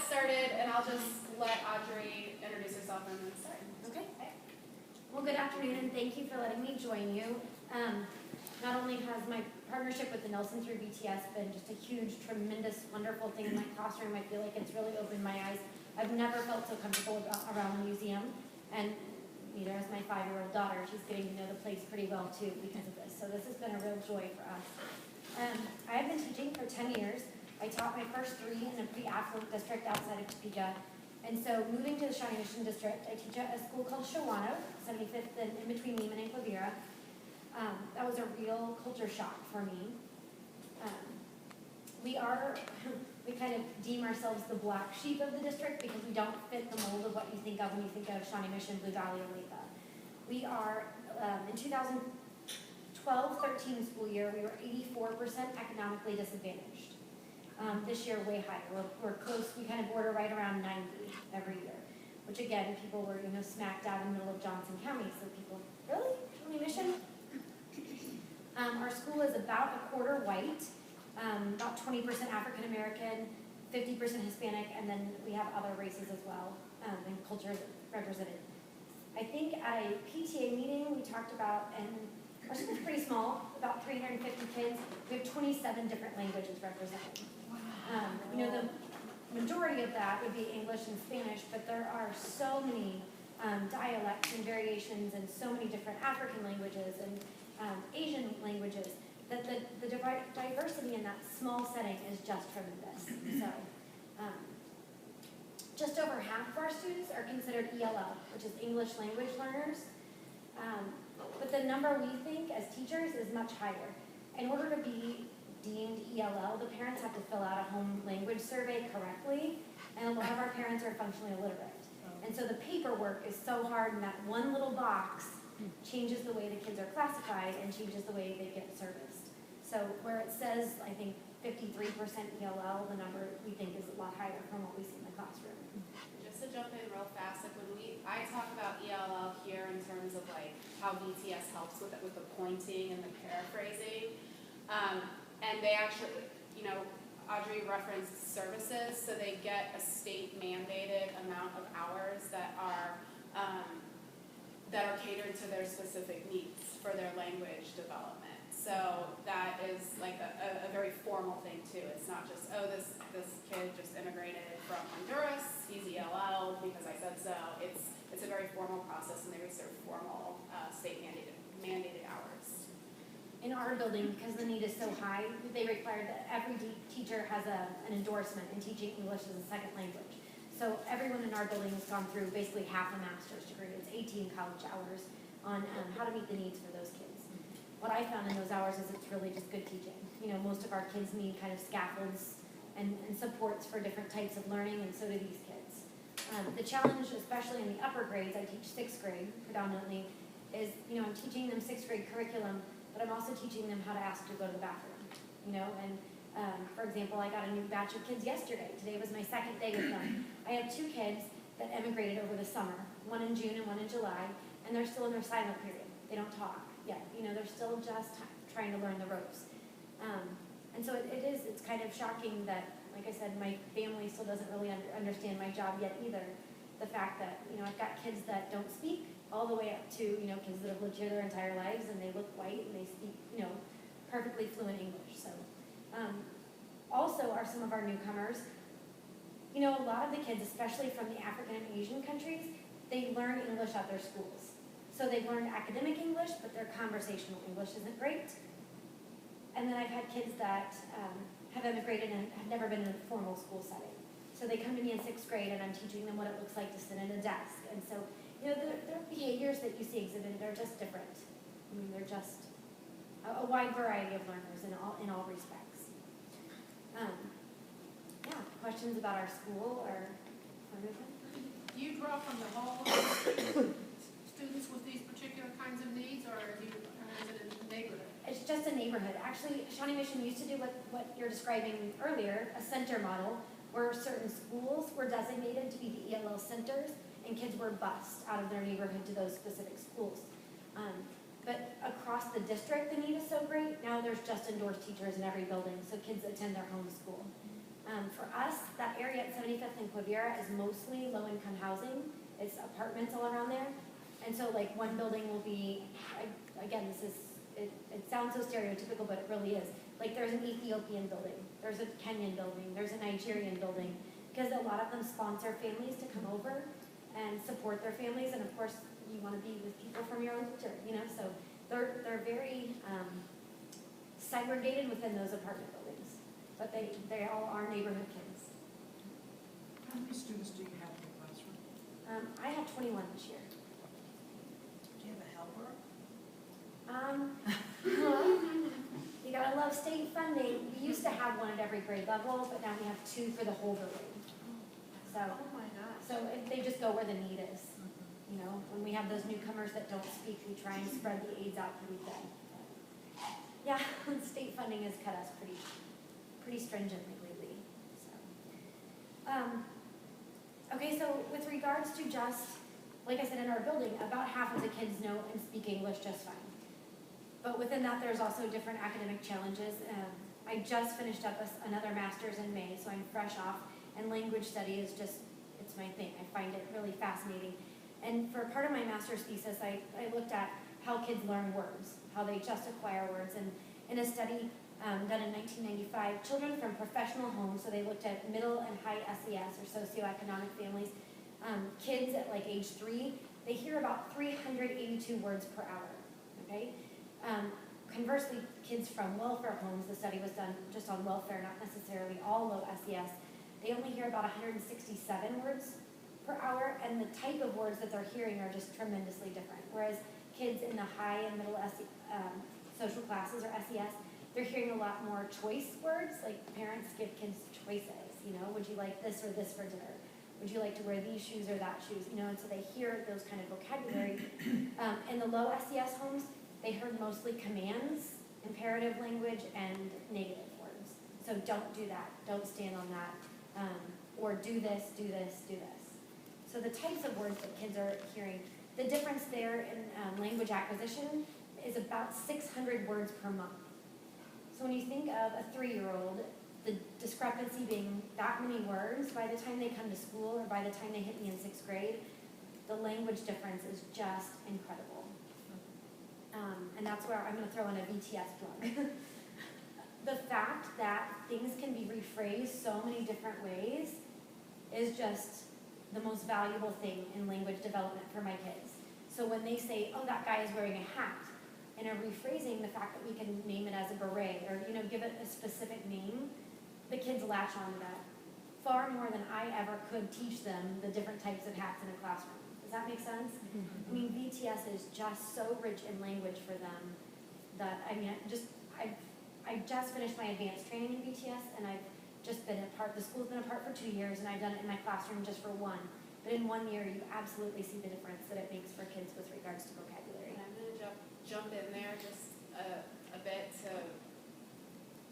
started, and I'll just let Audrey introduce herself and then start. Okay. Well, good afternoon, and thank you for letting me join you. Not only has my partnership with the Nelson through BTS been just a huge, tremendous, wonderful thing in my classroom, I feel like it's really opened my eyes. I've never felt so comfortable around the museum, and neither has my 5-year-old daughter. She's getting to know the place pretty well, too, because of this. So this has been a real joy for us. I have been teaching for 10 years. I taught my first 3 in a pretty affluent district outside of Topeka. And so moving to the Shawnee Mission District, I teach at a school called Shawano, 75th and in between Lehman and Quivira. That was a real culture shock for me. We kind of deem ourselves the black sheep of the district because we don't fit the mold of what you think of when you think of Shawnee Mission, Blue Valley, or Letha. We are, in 2012-13 school year, we were 84% economically disadvantaged. This year, way higher. We're close, we kind of border right around 90 every year, which again, people were, smack dab in the middle of Johnson County, so people, really? Shawnee Mission? Our school is about a quarter white, about 20% African American, 50% Hispanic, and then we have other races as well, and cultures represented. I think at a PTA meeting we talked about, and our school's pretty small, about 350 kids. We have 27 different languages represented. The majority of that would be English and Spanish, but there are so many dialects and variations and so many different African languages and Asian languages that the diversity in that small setting is just tremendous. So just over half of our students are considered ELL, which is English language learners. But the number we think as teachers is much higher. In order to be deemed ELL, the parents have to fill out a home language survey correctly, and a lot of our parents are functionally illiterate. And so the paperwork is so hard, and that one little box changes the way the kids are classified and changes the way they get serviced. So where it says, I think, 53% ELL, the number we think is a lot higher from what we see in the classroom. Just to jump in real fast, like I talk about ELL here in terms of like how BTS helps with the pointing and the paraphrasing, and they actually, Audrey referenced services, so they get a state mandated amount of hours that are catered to their specific needs for their language development. So that is like a very formal thing too. It's not just, this kid just immigrated from Honduras, he's ELL because I said so. It's a very formal process, and they receive formal state mandated hours. In our building, because the need is so high, they require that every teacher has an endorsement in teaching English as a second language. So everyone in our building has gone through basically half a master's degree. It's 18 college hours on how to meet the needs for those kids. What I found in those hours is it's really just good teaching. Most of our kids need kind of scaffolds and supports for different types of learning, and so do these kids. The challenge, especially in the upper grades, I teach 6th grade predominantly, is, I'm teaching them 6th grade curriculum, but I'm also teaching them how to ask to go to the bathroom, for example, I got a new batch of kids yesterday. Today was my second day with them. I have 2 kids that emigrated over the summer, one in June and one in July, and they're still in their silent period. They don't talk yet. They're still just trying to learn the ropes. And so it's kind of shocking that, like I said, my family still doesn't really understand my job yet either. The fact that, I've got kids that don't speak all the way up to, kids that have lived here their entire lives and they look white and they speak, perfectly fluent English. So also are some of our newcomers. A lot of the kids, especially from the African and Asian countries, they learn English at their schools. So they've learned academic English, but their conversational English isn't great. And then I've had kids that have immigrated and have never been in a formal school setting. So they come to me in 6th grade and I'm teaching them what it looks like to sit at a desk. And so, their behaviors that you see exhibited are just different. They're just a wide variety of learners in all respects. Questions about our school or anything? Do you draw from the whole students with these particular kinds of needs, or is it a neighborhood? It's just a neighborhood. Actually, Shawnee Mission used to do what you're describing earlier, a center model, where certain schools were designated to be the ELL centers, and kids were bused out of their neighborhood to those specific schools. But across the district, the need is so great. Now there's just endorsed teachers in every building, so kids attend their home school. For us, that area at 75th and Quivira is mostly low-income housing. It's apartments all around there. And so like one building will be, again, it sounds so stereotypical, but it really is. Like there's an Ethiopian building, there's a Kenyan building, there's a Nigerian building, because a lot of them sponsor families to come over and support their families. And of course, you want to be with people from your own culture, so they're very segregated within those apartment buildings, but they all are neighborhood kids. How many students do you have in the classroom? I have 21 this year. Do you have a helper? You gotta love state funding. We used to have one at every grade level, but now we have 2 for the whole building. So, Oh my gosh. so they just go where the need is. When we have those newcomers that don't speak, we try and spread the aids out pretty thin. Yeah, state funding has cut us pretty stringently lately. Okay, so with regards to just, like I said, in our building, about half of the kids know and speak English just fine. But within that, there's also different academic challenges. I just finished up another master's in May, so I'm fresh off, and language study is just, it's my thing. I find it really fascinating. And for part of my master's thesis, I looked at how kids learn words, how they just acquire words. And in a study done in 1995, children from professional homes, so they looked at middle and high SES or socioeconomic families, kids at like age 3, they hear about 382 words per hour, okay? Conversely, kids from welfare homes, the study was done just on welfare, not necessarily all low SES, they only hear about 167 words per hour, and the type of words that they're hearing are just tremendously different. Whereas kids in the high and middle social classes or SES, they're hearing a lot more choice words, like parents give kids choices, would you like this or this for dinner? Would you like to wear these shoes or that shoes? And so they hear those kind of vocabulary. In the low SES homes, they heard mostly commands, imperative language, and negative words. So don't do that, don't stand on that, or do this, do this, do this. So the types of words that kids are hearing, the difference there in language acquisition is about 600 words per month. So when you think of a 3-year-old, the discrepancy being that many words, by the time they come to school or by the time they hit me in 6th grade, the language difference is just incredible. And that's where I'm going to throw in a BTS plug. The fact that things can be rephrased so many different ways is just the most valuable thing in language development for my kids. So when they say, oh, that guy is wearing a hat, and are rephrasing the fact that we can name it as a beret or give it a specific name, the kids latch on to that far more than I ever could teach them the different types of hats in a classroom. Does that make sense? I mean, VTS is just so rich in language for them that, I just finished my advanced training in VTS, and I've just been the school's been apart for 2 years, and I've done it in my classroom just for 1. But in 1 year, you absolutely see the difference that it makes for kids with regards to vocabulary. And I'm going to jump in there just a bit to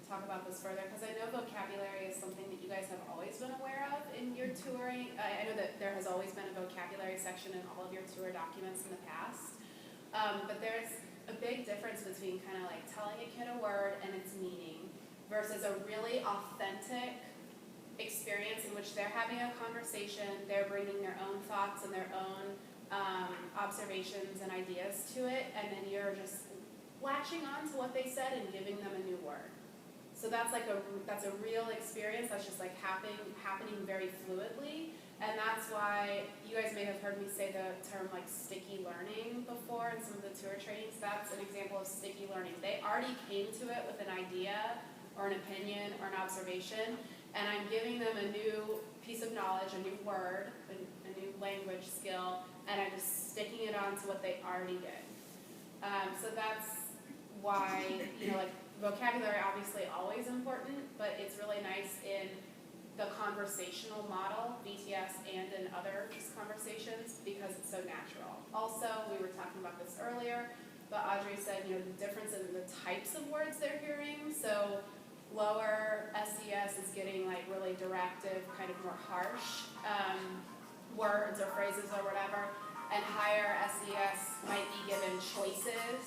talk about this further, because I know vocabulary is something that you guys have always been aware of in your touring. I know that there has always been a vocabulary section in all of your tour documents in the past, but there's a big difference between kind of like telling a kid a word and its meaning versus a really authentic experience in which they're having a conversation, they're bringing their own thoughts and their own observations and ideas to it, and then you're just latching on to what they said and giving them a new word. So that's a real experience that's just like happening very fluidly, and that's why you guys may have heard me say the term like sticky learning before in some of the tour trainings. That's an example of sticky learning. They already came to it with an idea or an opinion or an observation, and I'm giving them a new piece of knowledge, a new word, a new language skill, and I'm just sticking it on to what they already did. So that's why, vocabulary obviously always important, but it's really nice in the conversational model, VTS, and in other just conversations because it's so natural. Also, we were talking about this earlier, but Audrey said, the difference in the types of words they're hearing. So lower SES is getting like really directive, kind of more harsh words or phrases or whatever, and higher SES might be given choices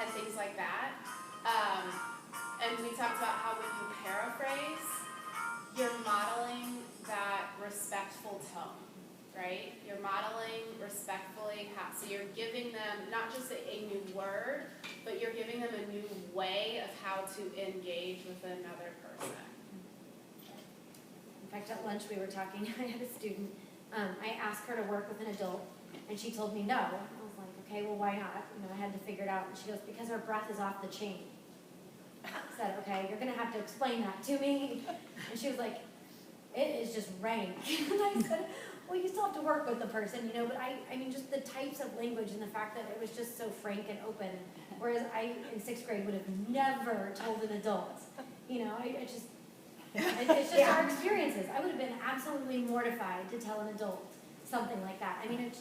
and things like that. And we talked about how when you paraphrase, you're modeling respectful tone, right? You're modeling respectfully so you're giving them not just a new word, but you're giving them a new way of how to engage with another person. In fact, at lunch we were talking, I had a student, I asked her to work with an adult, and she told me no. I was like, okay, well, why not? I had to figure it out. And she goes, because her breath is off the chain. I said, okay, you're gonna have to explain that to me. And she was like, it is just rank. And I said, well, you still have to work with the person, but I mean, just the types of language and the fact that it was just so frank and open. Whereas I, in 6th grade, would have never told an adult. It's just our experiences. I would have been absolutely mortified to tell an adult something like that. I mean,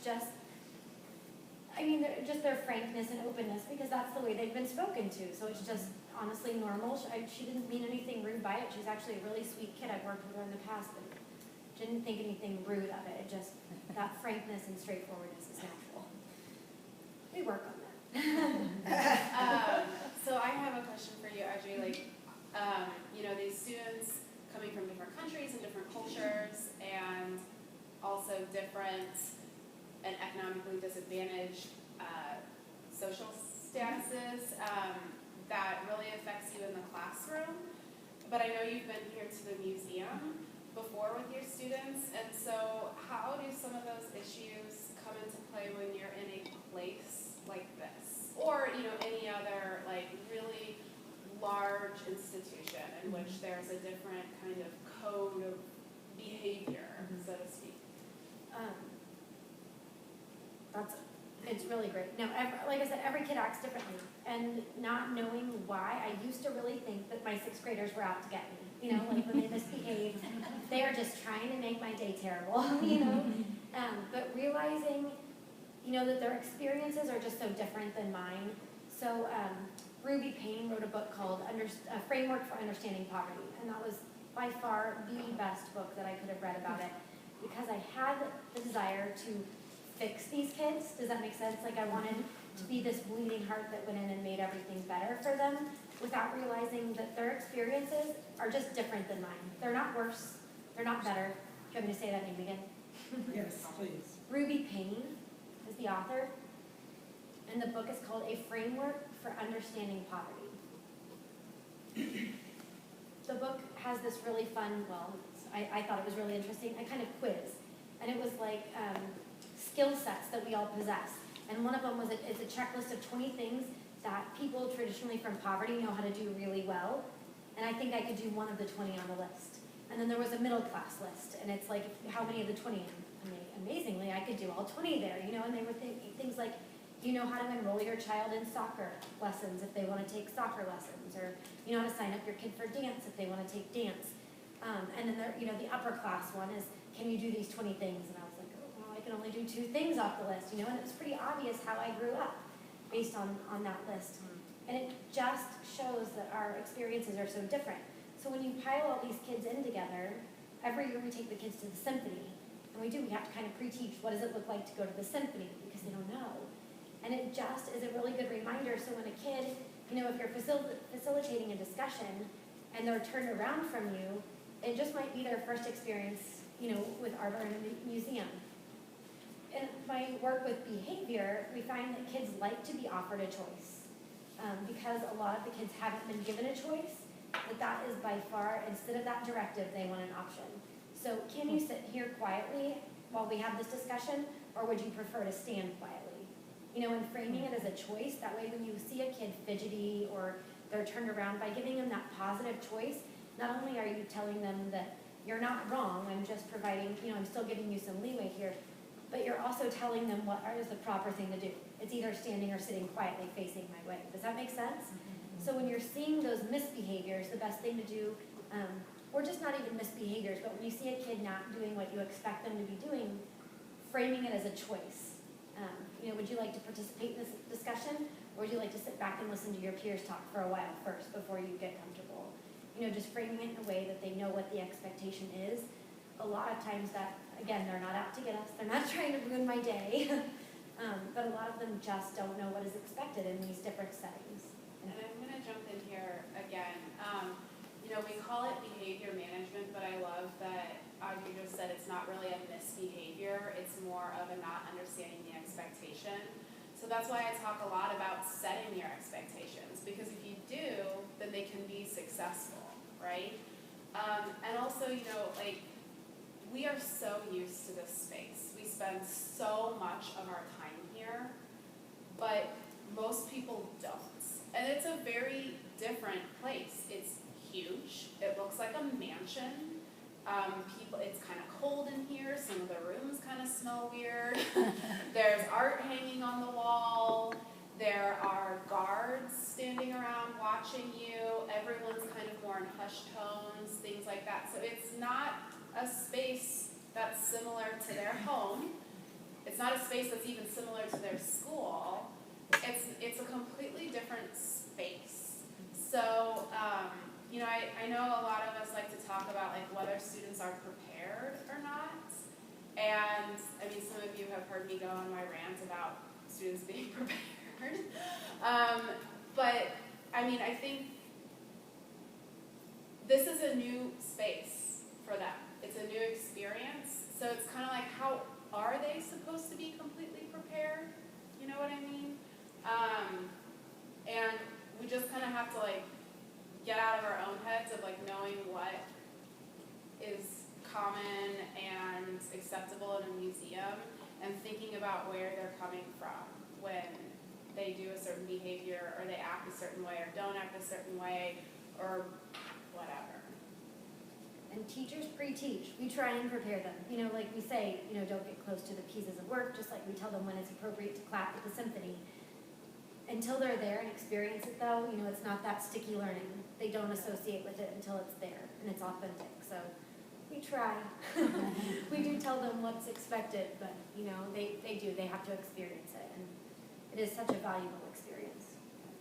just their frankness and openness, because that's the way they've been spoken to. So it's just honestly normal. She didn't mean anything rude by it. She's actually a really sweet kid. I've worked with her in the past, but didn't think anything rude of it. It just, that frankness and straightforwardness is natural. We work on that. So I have a question for you, Audrey. These students coming from different countries and different cultures, and also different and economically disadvantaged social statuses, that really affects you in the classroom. But I know you've been here to the museum before with your students, and so how do some of those issues come into play when you're in a place like this, or any other really large institution in which there's a different kind of code of behavior, so to speak? It's really great. No, like I said, every kid acts differently, and not knowing why, I used to really think that my 6th graders were out to get me. When they misbehave, they are just trying to make my day terrible. But realizing, that their experiences are just so different than mine. So Ruby Payne wrote a book called A Framework for Understanding Poverty, and that was by far the best book that I could have read about it, because I had the desire to fix these kids. Does that make sense? I wanted to be this bleeding heart that went in and made everything better for them, without realizing that their experiences are just different than mine. They're not worse. They're not better. Do you want me to say that name again? Yes, please. Ruby Payne is the author, and the book is called A Framework for Understanding Poverty. The book has this really fun, I thought it was really interesting, a kind of quiz. And it was like skill sets that we all possess. And one of them was it's a checklist of 20 things that people traditionally from poverty know how to do really well. And I think I could do one of the 20 on the list. And then there was a middle class list, and it's like, how many of the 20? Amazingly, I could do all 20 there, and they were things like, you know how to enroll your child in soccer lessons if they want to take soccer lessons, or you know how to sign up your kid for dance if they want to take dance. And then there, the upper class one is, can you do these 20 things? And I was like, oh, well, I can only do 2 things off the list, and it was pretty obvious how I grew up based on that list. And it just shows that our experiences are so different. So when you pile all these kids in together, every year we take the kids to the symphony, and we have to kind of pre-teach what does it look like to go to the symphony, because they don't know. And it just is a really good reminder. So when a kid, if you're facilitating a discussion and they're turned around from you, it just might be their first experience, with art or in a museum. In my work with behavior, we find that kids like to be offered a choice, because a lot of the kids haven't been given a choice, that is by far, instead of that directive, they want an option. So can you sit here quietly while we have this discussion, or would you prefer to stand quietly? And framing it as a choice, that way when you see a kid fidgety or they're turned around, by giving them that positive choice, not only are you telling them that you're not wrong, I'm just providing, I'm still giving you some leeway here, but you're also telling them what is the proper thing to do. It's either standing or sitting quietly facing my way. Does that make sense? So when you're seeing those misbehaviors, the best thing to do, or just not even misbehaviors, but when you see a kid not doing what you expect them to be doing, framing it as a choice. Would you like to participate in this discussion, or would you like to sit back and listen to your peers talk for a while first before you get comfortable? Just framing it in a way that they know what the expectation is. A lot of times that, again, they're not out to get us. They're not trying to ruin my day. But a lot of them just don't know what is expected in these different settings. And I'm going to jump in here again. We call it behavior management, but I love that Audrey Audrey just said, it's not really a misbehavior, it's more of a not understanding the expectation. So that's why I talk a lot about setting your expectations, because if you do, then they can be successful, right? And also, you know, like, we are so used to this space. We spend so much of our time here, but most people don't. And it's a very different place. It's huge. It looks like a mansion. It's kind of cold in here. Some of the rooms kind of smell weird. There's art hanging on the wall. There are guards standing around watching you. Everyone's kind of more in hushed tones, things like that. So it's not a space that's similar to their home. It's not a space that's even similar to their school. It's a completely different space. So, you know, I know a lot of us like to talk about like whether students are prepared or not. And I mean, some of you have heard me go on my rant about students being prepared. But I mean, I think this is a new space for them. It's a new experience. So it's kind of like, how are they supposed to be completely prepared? You know what I mean? And we just kind of have to like get out of our own heads of like knowing what is common and acceptable in a museum and thinking about where they're coming from when they do a certain behavior or they act a certain way or don't act a certain way or whatever. And teachers pre-teach. We try and prepare them. You know, like we say, you know, don't get close to the pieces of work, just like we tell them when it's appropriate to clap at the symphony. Until they're there and experience it though, you know, it's not that sticky learning. They don't associate with it until it's there and it's authentic. So we try. We do tell them what's expected, but you know, they have to experience it, and it is such a valuable experience.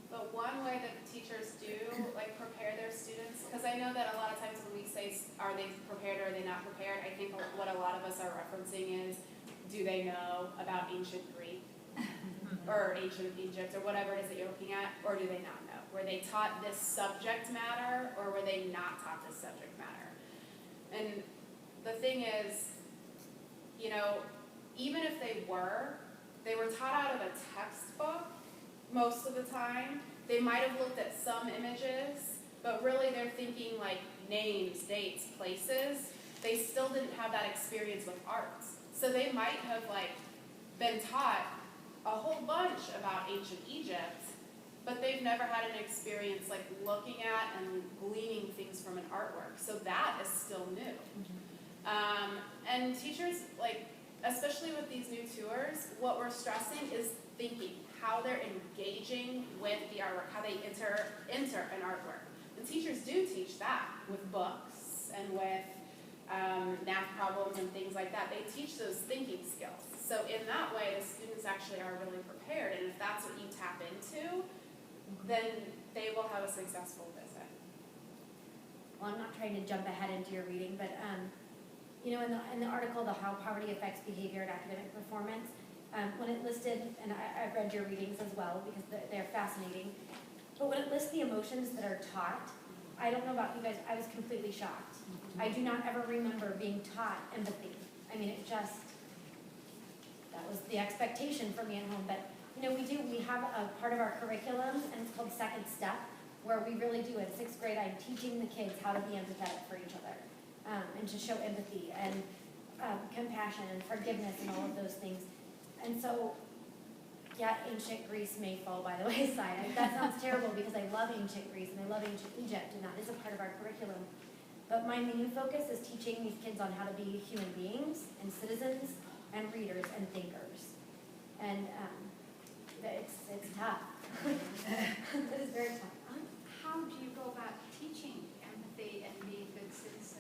But one way that teachers do like prepare their students, because I know that a lot of times when we say, are they prepared or are they not prepared, I think what a lot of us are referencing is, do they know about ancient Greek or ancient Egypt or whatever it is that you're looking at, or do they not know? Were they taught this subject matter or were they not taught this subject matter? And the thing is, you know, even if they were taught out of a textbook most of the time. They might have looked at some images, but really they're thinking like names, dates, places. They still didn't have that experience with art. So they might have like been taught a whole bunch about ancient Egypt, but they've never had an experience like looking at and gleaning things from an artwork. So that is still new. And teachers, like, especially with these new tours, what we're stressing is thinking, how they're engaging with the artwork, how they enter an artwork. And teachers do teach that with books and with math problems and things like that. They teach those thinking skills. So in that way, the students actually are really prepared. And if that's what you tap into, then they will have a successful visit. Well, I'm not trying to jump ahead into your reading, but you know, in the article, the How Poverty Affects Behavior and Academic Performance, when it listed, and I've read your readings as well because they're fascinating, but when it lists the emotions that are taught, I don't know about you guys, I was completely shocked. I do not ever remember being taught empathy. I mean, that was the expectation for me at home, but you know, we have a part of our curriculum, and it's called Second Step, where we really do, in 6th grade, I'm teaching the kids how to be empathetic for each other. And to show empathy and compassion and forgiveness and all of those things. And so, yeah, ancient Greece may fall by the wayside. That sounds terrible because I love ancient Greece and I love ancient Egypt, and that is a part of our curriculum. But my main focus is teaching these kids on how to be human beings and citizens and readers and thinkers. And it's tough. It is very tough. How do you go about teaching empathy and being good citizens?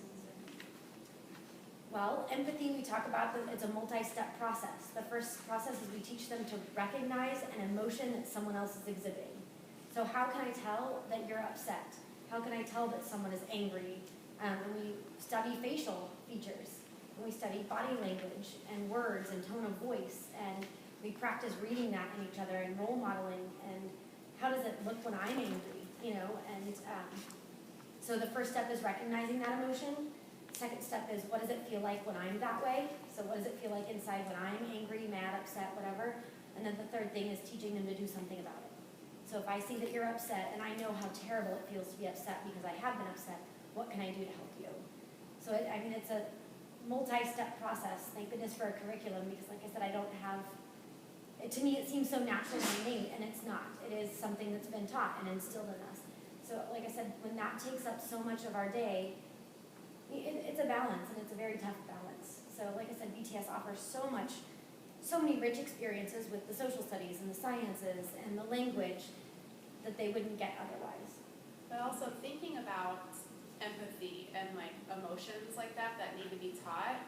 Well, empathy, we talk about, it's a multi-step process. The first process is we teach them to recognize an emotion that someone else is exhibiting. So how can I tell that you're upset? How can I tell that someone is angry? And we study facial features. And we study body language and words and tone of voice. And we practice reading that in each other and role modeling. And how does it look when I'm angry? You know, and so the first step is recognizing that emotion. Second step is, what does it feel like when I'm that way? So what does it feel like inside when I'm angry, mad, upset, whatever? And then the third thing is teaching them to do something about it. So if I see that you're upset and I know how terrible it feels to be upset because I have been upset, what can I do to help you? So it's a multi-step process. Thank goodness for a curriculum, because like I said, I don't have, to me it seems so natural and innate, and it's not. It is something that's been taught and instilled in us. So like I said, when that takes up so much of our day, it's a balance, and it's a very tough balance. So like I said, BTS offers so many rich experiences with the social studies and the sciences and the language that they wouldn't get otherwise. But also thinking about empathy and like emotions like that need to be taught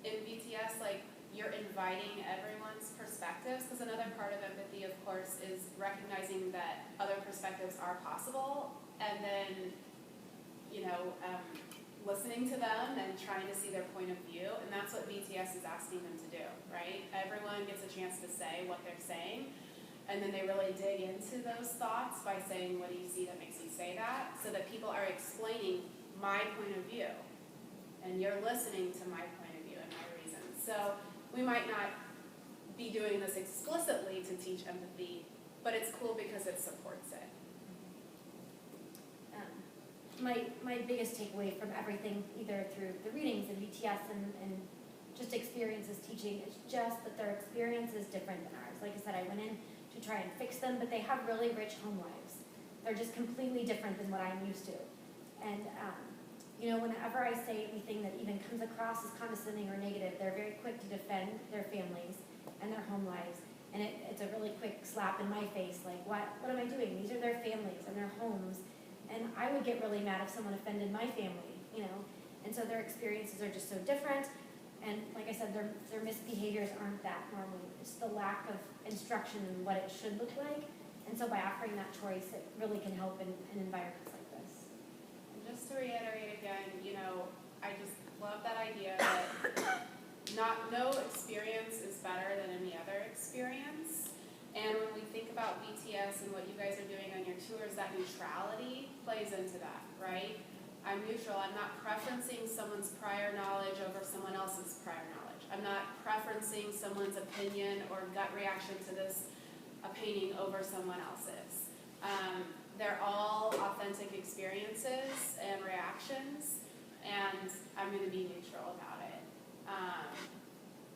in BTS, like you're inviting everyone's perspectives, because another part of empathy, of course, is recognizing that other perspectives are possible, and then, listening to them and trying to see their point of view, and that's what BTS is asking them to do, right? Everyone gets a chance to say what they're saying, and then they really dig into those thoughts by saying, what do you see that makes you say that? So that people are explaining my point of view, and you're listening to my point of view and my reasons. So we might not be doing this explicitly to teach empathy, but it's cool because it supports it. My biggest takeaway from everything, either through the readings and BTS and just experiences teaching, is just that their experience is different than ours. Like I said, I went in to try and fix them, but they have really rich home lives. They're just completely different than what I'm used to. And, whenever I say anything that even comes across as condescending or negative, they're very quick to defend their families and their home lives. And it's a really quick slap in my face, like, what am I doing? These are their families and their homes. And I would get really mad if someone offended my family, And so their experiences are just so different. And like I said, their misbehaviors aren't that normal. It's the lack of instruction in what it should look like. And so by offering that choice, it really can help in environments like this. And just to reiterate again, I just love that idea that no experience is better than any other experience. And when we think about BTS and what you guys are doing on your tours, that neutrality plays into that, right? I'm neutral. I'm not preferencing someone's prior knowledge over someone else's prior knowledge. I'm not preferencing someone's opinion or gut reaction to this painting over someone else's. They're all authentic experiences and reactions, and I'm going to be neutral about it.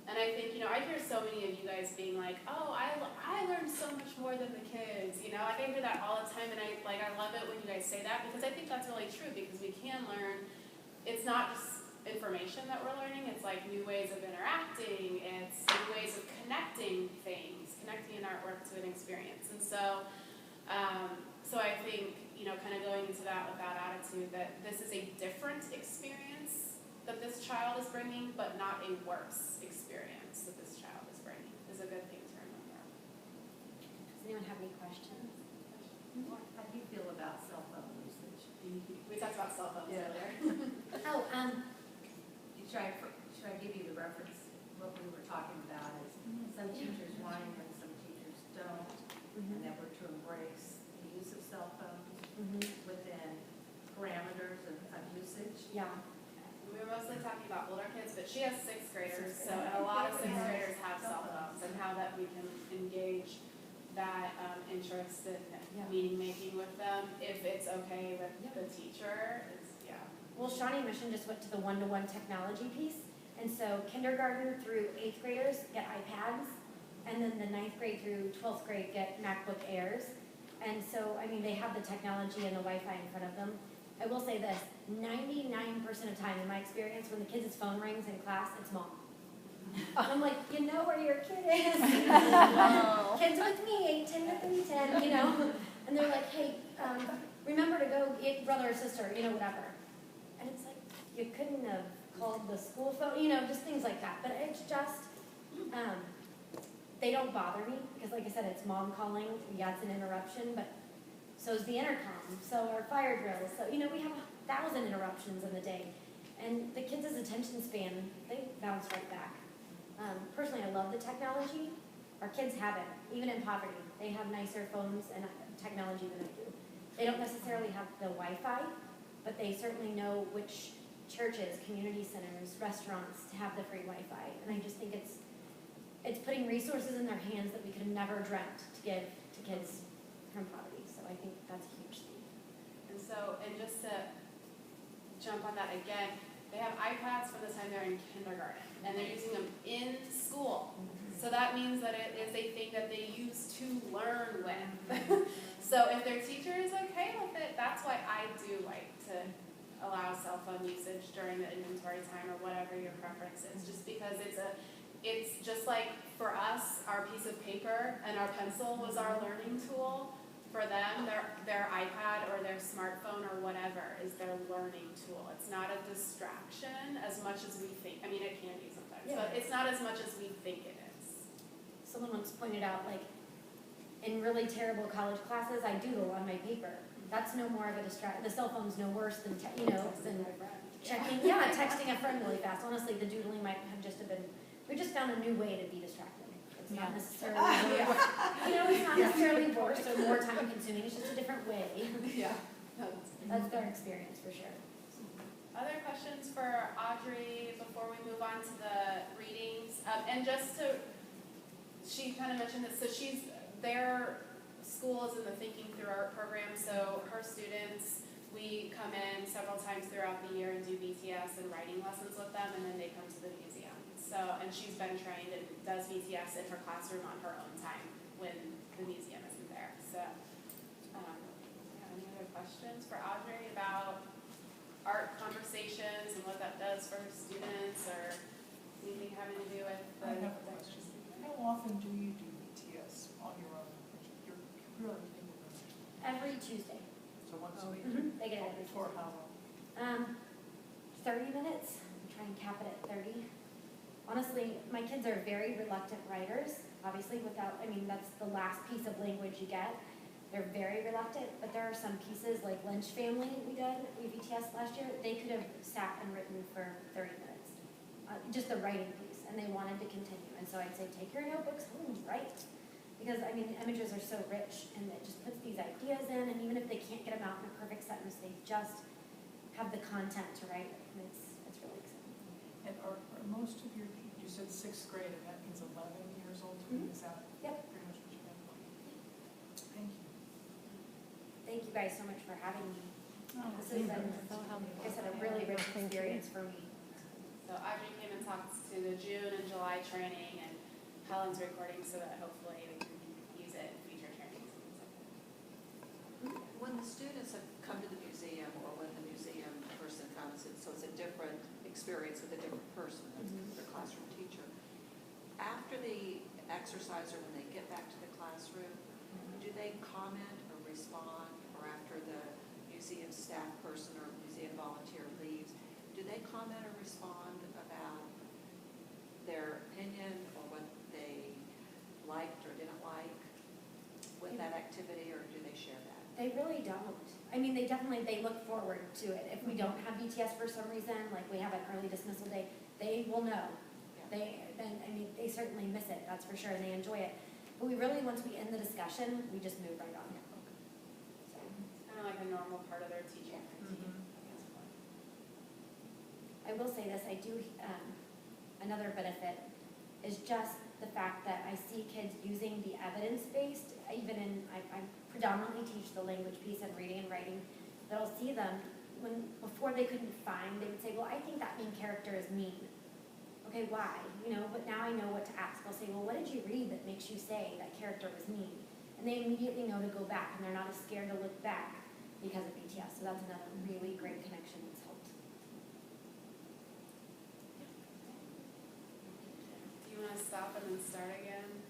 And I think, I hear so many of you guys being like, oh, I learned so much more than the kids, I hear that all the time, and I love it when you guys say that, because I think that's really true, because we can learn. It's not just information that we're learning, it's like new ways of interacting, it's new ways of connecting things, connecting an artwork to an experience. And so, I think, kind of going into that with that attitude that this is a different experience that this child is bringing, but not a worse experience that this child is bringing, is a good thing to remember. Does anyone have any questions? How do you feel about cell phone usage? We talked about cell phones earlier. Should I give you the reference? What we were talking about is some teachers whine and some teachers don't, and that we're to embrace the use of cell phones within parameters of usage. Yeah. We were mostly talking about older kids, but she has sixth graders, so a lot of sixth graders have cell phones, and how that we can engage that interest in meaning making with them, if it's okay with the teacher. Well, Shawnee Mission just went to the one-to-one technology piece, and so kindergarten through 8th graders get iPads, and then the 9th grade through 12th grade get MacBook Airs. And so, they have the technology and the Wi-Fi in front of them. I will say this, 99% of the time in my experience, when the kid's phone rings in class, it's mom. I'm like, you know where your kid is. Kids with me, 8:10 to 3:10, And they're like, hey, remember to go get brother or sister, whatever. And it's like, you couldn't have called the school phone, just things like that. But it's just, they don't bother me, because like I said, it's mom calling. Yeah, it's an interruption, but so's the intercom, so our fire drills. So, we have 1,000 interruptions in the day. And the kids' attention span, they bounce right back. Personally, I love the technology. Our kids have it, even in poverty. They have nicer phones and technology than I do. They don't necessarily have the Wi-Fi, but they certainly know which churches, community centers, restaurants to have the free Wi-Fi. And I just think it's putting resources in their hands that we could have never dreamt to give to kids from poverty. So I think that's a huge thing. And so, and just to jump on that again, they have iPads from the time they're in kindergarten, and they're using them in school. So that means that it is a thing that they use to learn with. So if their teacher is okay with it, that's why I do like to allow cell phone usage during the inventory time or whatever your preference is, just because it's just like for us, our piece of paper and our pencil was our learning tool. For them, their iPad or their smartphone or whatever is their learning tool. It's not a distraction as much as we think. I mean, it can be sometimes, but it's not as much as we think it is. Someone once pointed out, like, in really terrible college classes, I doodle on my paper. That's no more of a distraction. The cell phone's no worse than, than checking, texting a friend really fast. Honestly, the doodling might have just been, we just found a new way to be distracted. It's not necessarily, it's not necessarily worse or more time consuming, it's just a different way. Yeah. That's their experience for sure. Other questions for Audrey before we move on to the readings? And just to, she kind of mentioned this, so their school is in the Thinking Through Art program, so her students, we come in several times throughout the year and do BTS and writing lessons with them, and then they come to the museum. So, and she's been trained and does BTS in her classroom on her own time when the museum isn't there. So, any other questions for Audrey about art conversations and what that does for her students or anything having to do with the... I have a question. How often do you do BTS on your own? You're really independent. Every Tuesday. So once a week? They get it every For Tuesday. how long? 30 minutes. I'm trying to cap it at 30. Honestly, my kids are very reluctant writers, obviously that's the last piece of language you get. They're very reluctant, but there are some pieces like Lynch Family we BTS last year, they could have sat and written for 30 minutes. Just the writing piece, and they wanted to continue. And so I'd say, take your notebooks home and write. Because, images are so rich, and it just puts these ideas in, and even if they can't get them out in a perfect sentence, they just have the content to write it, and it's really exciting. And are most of you said 6th grade, and that means 11 years old? Is that pretty much what you have? Thank you. Thank you guys so much for having me. This has been, like I said, a really rich experience for me. So Audrey came and talked to the June and July training, and Helen's recording so that hopefully we can use it in future trainings. When the students have come to the museum, or when the museum person comes, so it's a different experience with a different person, their classroom teacher. After the exercise or when they get back to the classroom, do they comment or respond, or after the museum staff person or museum volunteer leaves, do they comment or respond about their opinion or what they liked or didn't like with that activity, or do they share that? They really don't. They look forward to it. If we don't have BTS for some reason, like we have an early dismissal day, they will know. Yeah. They certainly miss it, that's for sure, and they enjoy it. But we really, once we end the discussion, we just move right on. So. It's kind of like a normal part of their teaching routine. I will say this, I do, another benefit is just the fact that I see kids using the evidence-based, even I predominantly teach the language piece and reading and writing, that I'll see them, before they couldn't find, they would say, well, I think that main character is mean. Okay, why? But now I know what to ask. I'll say, well, what did you read that makes you say that character was mean? And they immediately know to go back, and they're not as scared to look back because of BTS. So that's another really great connection that's helped. Do you want to stop and then start again?